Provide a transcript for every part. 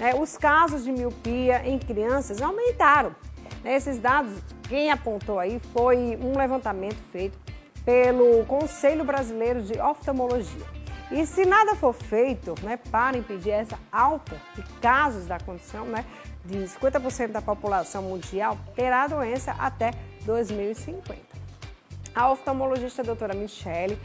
né, os casos de miopia em crianças aumentaram. Esses dados, quem apontou aí foi um levantamento feito pelo Conselho Brasileiro de Oftalmologia. E se nada for feito, né, para impedir essa alta de casos da condição, né, de 50% da população mundial terá a doença até 2050. A oftalmologista doutora Michele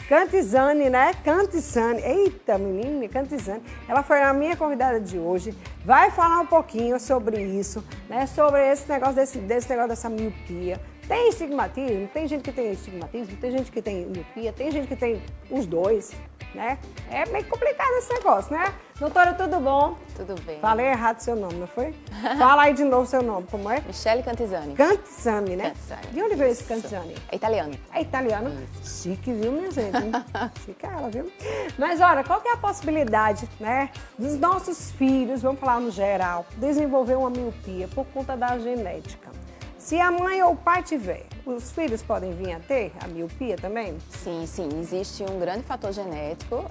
Cantizani, né? Cantizani, eita menina, Cantizani. Ela foi a minha convidada de hoje. Vai falar um pouquinho sobre isso, né? Sobre esse negócio desse negócio dessa miopia. Tem estigmatismo? Tem gente que tem estigmatismo, tem gente que tem miopia, tem gente que tem os dois, né? É meio complicado esse negócio, né? Doutora, tudo bom? Tudo bem. Falei errado seu nome, não foi? Fala aí de novo seu nome, como é? Michele Cantizani. Cantizani, né? Cantizani. De onde veio esse Cantizani? É italiano. É italiano? Isso. Chique, viu, minha gente? Chique ela, viu? Mas, olha, qual que é a possibilidade, né, dos nossos filhos, vamos falar no geral, desenvolver uma miopia por conta da genética? Se a mãe ou o pai tiver, os filhos podem vir a ter a miopia também? Sim, sim. Existe um grande fator genético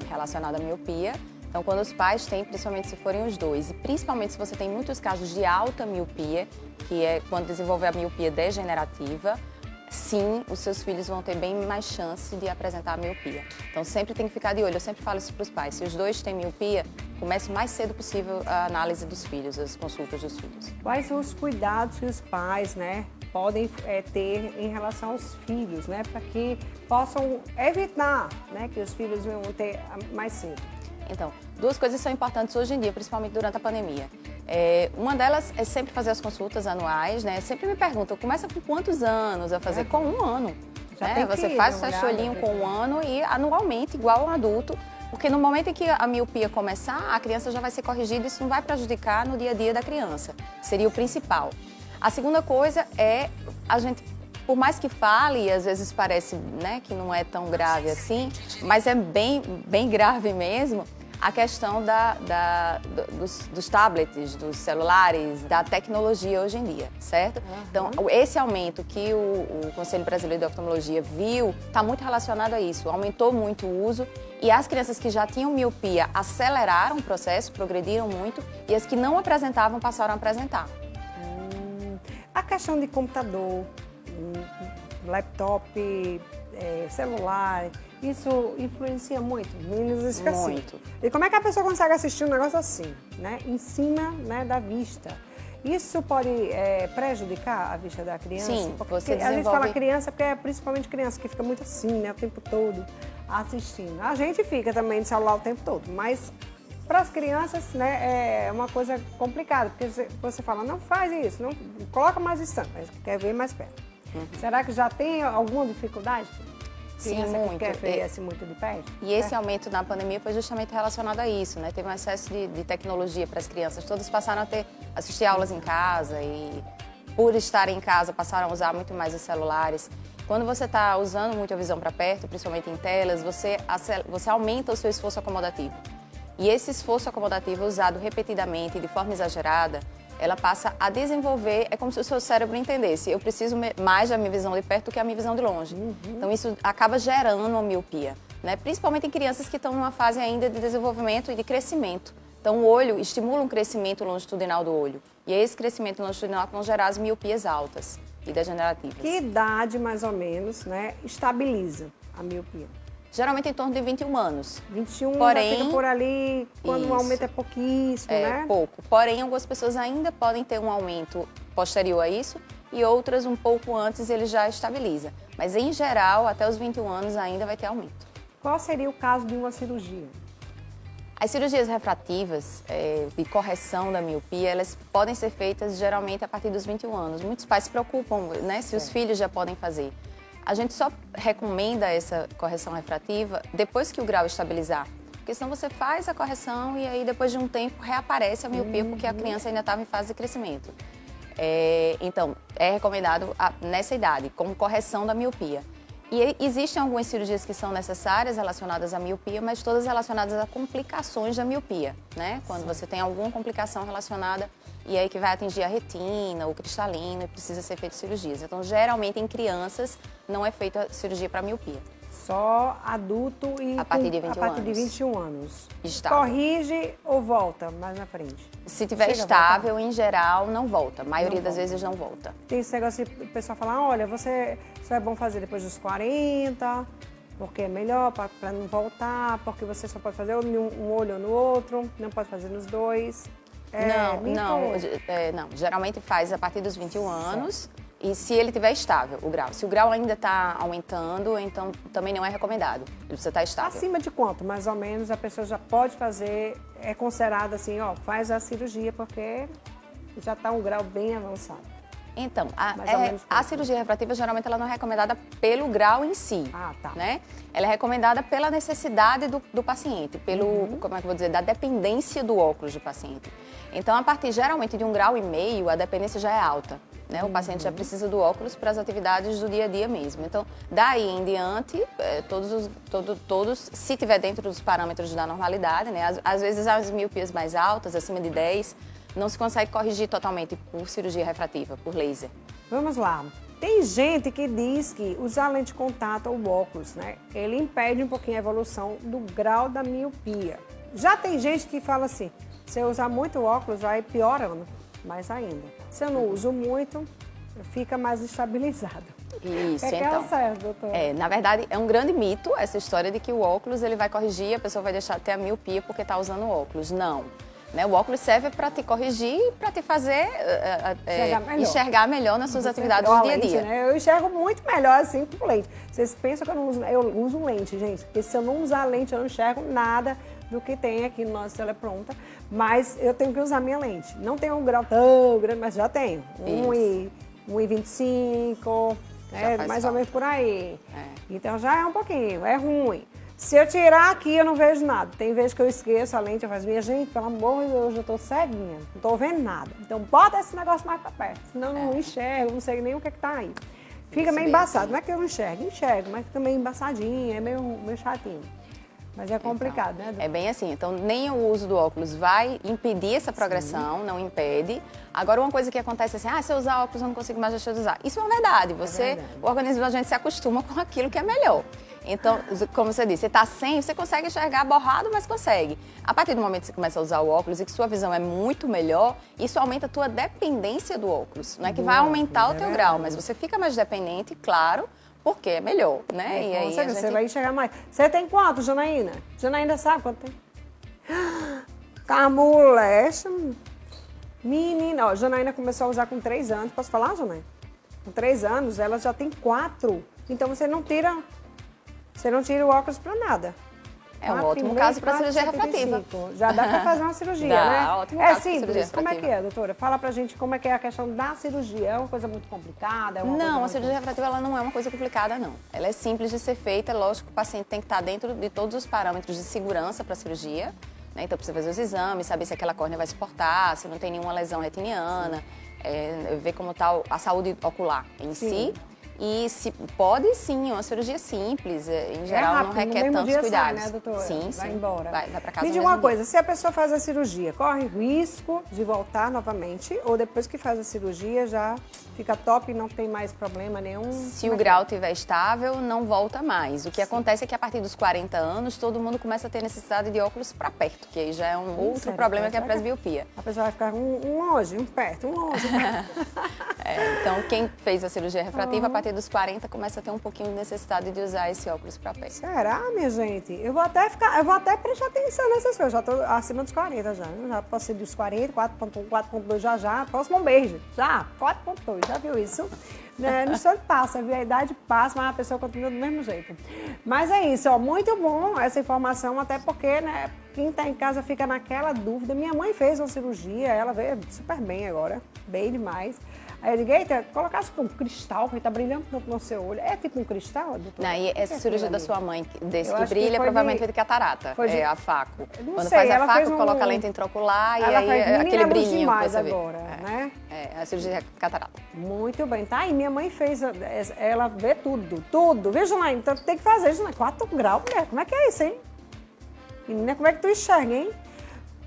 relacionado à miopia. Então, quando os pais têm, principalmente se forem os dois, e principalmente se você tem muitos casos de alta miopia, que é quando desenvolve a miopia degenerativa, sim, os seus filhos vão ter bem mais chance de apresentar a miopia. Então, sempre tem que ficar de olho. Eu sempre falo isso para os pais. Se os dois têm miopia, comece o mais cedo possível a análise dos filhos, as consultas dos filhos. Quais são os cuidados que os pais, né, podem ter em relação aos filhos, né, para que possam evitar, né, que os filhos venham ter mais cedo? Então, duas coisas são importantes hoje em dia, principalmente durante a pandemia. Uma delas é sempre fazer as consultas anuais, né? Sempre me perguntam, começa com quantos anos a fazer? Com 1 ano. Né? Você faz o seu olhinho com 1 ano e anualmente, igual um adulto, porque no momento em que a miopia começar, a criança já vai ser corrigida e isso não vai prejudicar no dia a dia da criança. Seria o principal. A segunda coisa é a gente, por mais que fale, e às vezes parece, né, que não é tão grave assim, mas é bem grave mesmo, a questão dos tablets, dos celulares, da tecnologia hoje em dia, certo? Então, esse aumento que o Conselho Brasileiro de Oftalmologia viu está muito relacionado a isso. Aumentou muito o uso e as crianças que já tinham miopia aceleraram o processo, progrediram muito, e as que não apresentavam passaram a apresentar. A questão de computador, laptop, celular, isso influencia muito, meninos Muito. E como é que a pessoa consegue assistir um negócio assim, né, em cima, né, da vista? Isso pode prejudicar a vista da criança? Sim, porque você a gente fala criança porque é principalmente criança que fica muito assim, né, o tempo todo assistindo. A gente fica também no celular o tempo todo, mas para as crianças, né, é uma coisa complicada, porque você fala, não faz isso, não coloca mais distante, mas quer ver mais perto. Será que já tem alguma dificuldade? Sim, muito. muito. Quer ver assim muito de perto? E esse aumento na pandemia foi justamente relacionado a isso, né? Teve um excesso de tecnologia para as crianças. Todas passaram a assistir aulas em casa e, por estarem em casa, passaram a usar muito mais os celulares. Quando você está usando muito a visão para perto, principalmente em telas, você aumenta o seu esforço acomodativo. E esse esforço acomodativo usado repetidamente e de forma exagerada, ela passa a desenvolver, é como se o seu cérebro entendesse, eu preciso mais da minha visão de perto do que a minha visão de longe. Então isso acaba gerando uma miopia, né? Principalmente em crianças que estão numa fase ainda de desenvolvimento e de crescimento. Então o olho estimula um crescimento longitudinal do olho. E esse crescimento longitudinal vão gerar as miopias altas e degenerativas. Que idade, mais ou menos, né, estabiliza a miopia? Geralmente em torno de 21 anos. 21, porém, fica por ali, quando o aumento é pouquíssimo, né? É pouco. Porém, algumas pessoas ainda podem ter um aumento posterior a isso e outras um pouco antes ele já estabiliza. Mas, em geral, até os 21 anos ainda vai ter aumento. Qual seria o caso de uma cirurgia? As cirurgias refrativas de correção da miopia, elas podem ser feitas geralmente a partir dos 21 anos. Muitos pais se preocupam, né, se os filhos já podem fazer. A gente só recomenda essa correção refrativa depois que o grau estabilizar. Porque senão você faz a correção e aí depois de um tempo reaparece a miopia porque a criança ainda estava em fase de crescimento. Então, é recomendado nessa idade, como correção da miopia. E existem algumas cirurgias que são necessárias relacionadas à miopia, mas todas relacionadas a complicações da miopia, né? Quando você tem alguma complicação relacionada e aí que vai atingir a retina, o cristalino e precisa ser feito cirurgias. Então, geralmente em crianças não é feita cirurgia para miopia. Só adulto e a partir de 21 a partir anos. de 21 anos. Estável. Corrige ou volta mais na frente? Se tiver estável, em geral, não volta. A maioria das vezes não volta. Tem esse negócio de o pessoal falar, olha, isso é bom fazer depois dos 40, porque é melhor para não voltar, porque você só pode fazer um olho ou no outro, não pode fazer nos dois. Não. Geralmente faz a partir dos 21 anos. E se ele tiver estável, o grau. Se o grau ainda está aumentando, então também não é recomendado. Ele precisa estar estável. Acima de quanto, mais ou menos, a pessoa já pode fazer, é considerada assim, ó, faz a cirurgia, porque já está um grau bem avançado. Então, a cirurgia refrativa, geralmente, ela não é recomendada pelo grau em si. Ah, tá. Né? Ela é recomendada pela necessidade do paciente, como é que eu vou dizer, da dependência do óculos do paciente. Então, a partir, geralmente, de 1,5 graus, a dependência já é alta. Né? O paciente já precisa do óculos para as atividades do dia a dia mesmo. Então, daí em diante, todos, se tiver dentro dos parâmetros da normalidade, né? Às vezes as míopias mais altas, acima de 10, não se consegue corrigir totalmente por cirurgia refrativa, por laser. Vamos lá. Tem gente que diz que usar lente de contato ou óculos, né? Ele impede um pouquinho a evolução do grau da miopia. Já tem gente que fala assim, se eu usar muito óculos, vai piorando mais ainda. Se eu não uso muito, fica mais estabilizado. Isso, então. É certo, doutora? Na verdade, é um grande mito essa história de que o óculos ele vai corrigir, a pessoa vai deixar de ter a miopia porque está usando o óculos. Não. Né? O óculos serve para te corrigir e para te fazer enxergar melhor nas suas atividades do dia a dia. Né? Eu enxergo muito melhor assim com lente. Vocês pensam que eu uso lente, gente, porque se eu não usar lente, eu não enxergo nada do que tem aqui no nosso telepronta, mas eu tenho que usar minha lente. Não tem um grau tão grande, mas já tenho. 1,25, mais ou menos por aí. Então já é um pouquinho, é ruim. Se eu tirar aqui, eu não vejo nada. Tem vezes que eu esqueço a lente, eu faço, minha gente, pelo amor de Deus, eu tô ceguinha, não tô vendo nada. Então bota esse negócio mais pra perto, senão eu não enxergo, não sei nem o que tá aí. Fica meio embaçado, não é que eu não enxergo, mas fica meio embaçadinho, é meio chatinho. Mas é complicado, então, né, doutor? É bem assim. Então, nem o uso do óculos vai impedir essa progressão, não impede. Agora, uma coisa que acontece é assim, se eu usar óculos, eu não consigo mais deixar de usar. Isso é uma verdade. O organismo da gente se acostuma com aquilo que é melhor. Então, como você disse, você está sem, você consegue enxergar borrado, mas consegue. A partir do momento que você começa a usar o óculos e que sua visão é muito melhor, isso aumenta a tua dependência do óculos. Não é que vai aumentar o teu grau, mas você fica mais dependente, claro, porque é melhor, né? E aí você vai enxergar mais. Você tem quanto, Janaína? Janaína sabe quanto tem? Camuleste. Menina, ó, Janaína começou a usar com 3 anos. Posso falar, Janaína? Com 3 anos, ela já tem 4. Então você não tira o óculos pra nada. É um ótimo caso para cirurgia refrativa. Já dá para fazer uma cirurgia, né? Ótimo é caso simples. Como é que é, doutora? Fala pra gente como é que é a questão da cirurgia. É uma coisa muito complicada? Não, a cirurgia refrativa ela não é uma coisa complicada, não. Ela é simples de ser feita. Lógico que o paciente tem que estar dentro de todos os parâmetros de segurança para a cirurgia. Né? Então, precisa fazer os exames, saber se aquela córnea vai suportar, se não tem nenhuma lesão retiniana, ver como está a saúde ocular em si. E se pode sim, uma cirurgia simples, em geral rápido, não requer tantos cuidados. Sai, né, doutora? Sim, vai embora. Vai para casa. Me diga uma coisa, se a pessoa faz a cirurgia, corre risco de voltar novamente ou depois que faz a cirurgia já fica top e não tem mais problema nenhum? Se o grau estiver estável, não volta mais. O que acontece é que a partir dos 40 anos, todo mundo começa a ter necessidade de óculos para perto, que aí já é um outro problema que é a presbiopia. A pessoa vai ficar um longe, um perto, um longe. Então, quem fez a cirurgia refrativa, a partir dos 40, começa a ter um pouquinho de necessidade de usar esse óculos para perto. Será, minha gente? Eu vou até prestar atenção nessas coisas. Já estou acima dos 40 já. Já posso ir dos 40, 4.1, 4.2 já. Próximo beijo. Já, 4.2. Já viu isso? No instante passa, viu? A idade passa, mas a pessoa continua do mesmo jeito. Mas é isso, ó. Muito bom essa informação, até porque, né? Quem está em casa fica naquela dúvida. Minha mãe fez uma cirurgia, ela veio super bem agora. Bem demais. Aí eu digo, eita, colocasse um cristal, que tá brilhando tanto no seu olho. É tipo um cristal, doutor? Não, e essa cirurgia da sua mãe, desse que brilha, provavelmente foi de catarata. É a faco. Quando faz a faco, coloca a lente intraocular e aí aquele brilhinho que você vê. Agora, né? É a cirurgia de catarata. Muito bem, tá? E minha mãe fez, ela vê tudo. Veja lá, então tem que fazer, isso, né? 4 graus, mulher. Como é que é isso, hein? Menina, como é que tu enxerga, hein?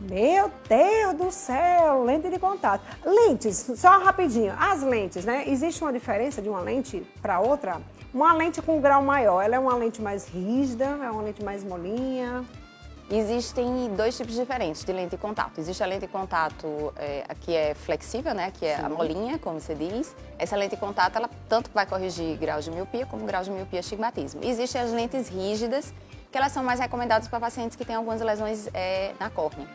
Meu Deus do céu, lente de contato. Lentes, só rapidinho, as lentes, né? Existe uma diferença de uma lente para outra? Uma lente com grau maior, ela é uma lente mais rígida, é uma lente mais molinha? Existem dois tipos diferentes de lente de contato. Existe a lente de contato que é flexível, né? Que é a molinha, como você diz. Essa lente de contato, ela tanto vai corrigir graus de miopia, como graus de miopia e astigmatismo. Existem as lentes rígidas, que elas são mais recomendadas para pacientes que têm algumas lesões na córnea.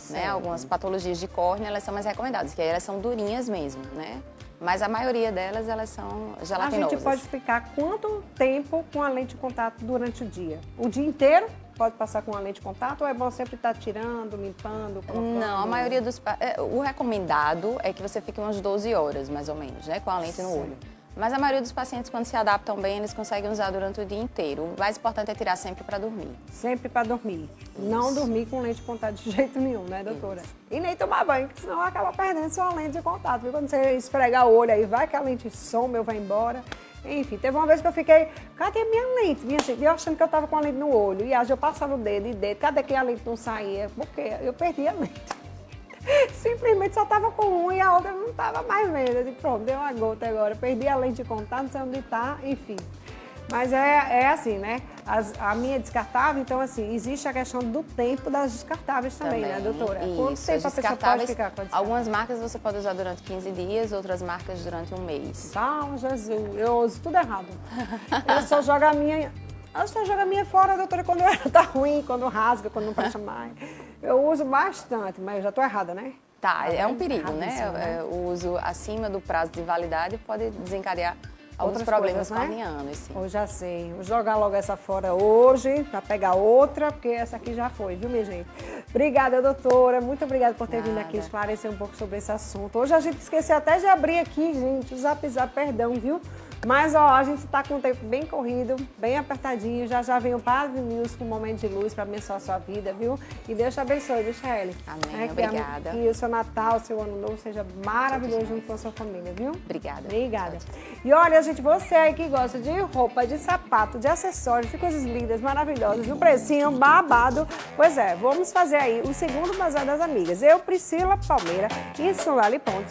Né? Algumas patologias de córnea, elas são mais recomendadas, que aí elas são durinhas mesmo, né? Mas a maioria delas, elas são gelatinosas. A gente pode ficar quanto tempo com a lente de contato durante o dia? O dia inteiro? Pode passar com a lente de contato ou é bom sempre estar tirando, limpando, colocando? Não, a maioria dos... O recomendado é que você fique umas 12 horas, mais ou menos, né? Com a lente no olho. Mas a maioria dos pacientes, quando se adaptam bem, eles conseguem usar durante o dia inteiro. O mais importante é tirar sempre para dormir. Sempre para dormir. Isso. Não dormir com lente de contato de jeito nenhum, né, doutora? Isso. E nem tomar banho, porque senão acaba perdendo sua lente de contato. Viu? Quando você esfregar o olho aí, vai que a lente some ou vai embora. Enfim, teve uma vez que eu fiquei, cadê minha lente? Minha gente, eu achando que eu tava com a lente no olho. E eu passava o dedo e dedo, cadê que a lente não saía? Porque eu perdi a lente. Simplesmente só tava com uma e a outra não tava mais vendo. Eu disse, pronto, deu uma gota agora. Perdi a lente de contato, não sei onde tá, enfim. Mas é assim, né? A minha é descartável, então assim, existe a questão do tempo das descartáveis também, né, doutora? Quanto tempo a pessoa pode ficar com a descartável? Algumas marcas você pode usar durante 15 dias, outras marcas durante um mês. Ah, Jesus, eu uso tudo errado. Eu só jogo a minha... Eu só jogo a minha fora, doutora, quando ela tá ruim, quando rasga, quando não presta mais. Eu uso bastante, mas eu já tô errada, né? Tá, é um perigo, né? O uso acima do prazo de validade pode desencadear alguns problemas corneanos, sim. Eu já sei. Vou jogar logo essa fora hoje, para pegar outra, porque essa aqui já foi, viu, minha gente? Obrigada, doutora. Muito obrigada por ter vindo aqui esclarecer um pouco sobre esse assunto. Hoje a gente esqueceu até de abrir aqui, gente, o Zap Zap, perdão, viu? Mas, ó, a gente tá com o tempo bem corrido, bem apertadinho. Já vem o Padre News com um momento de luz para abençoar a sua vida, viu? E Deus te abençoe, viu, Shelly? Amém, obrigada. Que o seu Natal, o seu Ano Novo seja maravilhoso junto com a sua família, viu? Obrigada. Obrigada. E olha, gente, você aí que gosta de roupa, de sapato, de acessórios, de coisas lindas, maravilhosas, o precinho babado, pois é, vamos fazer aí o segundo Bazar das Amigas. Eu, Priscila Palmeira e Solali Pontes.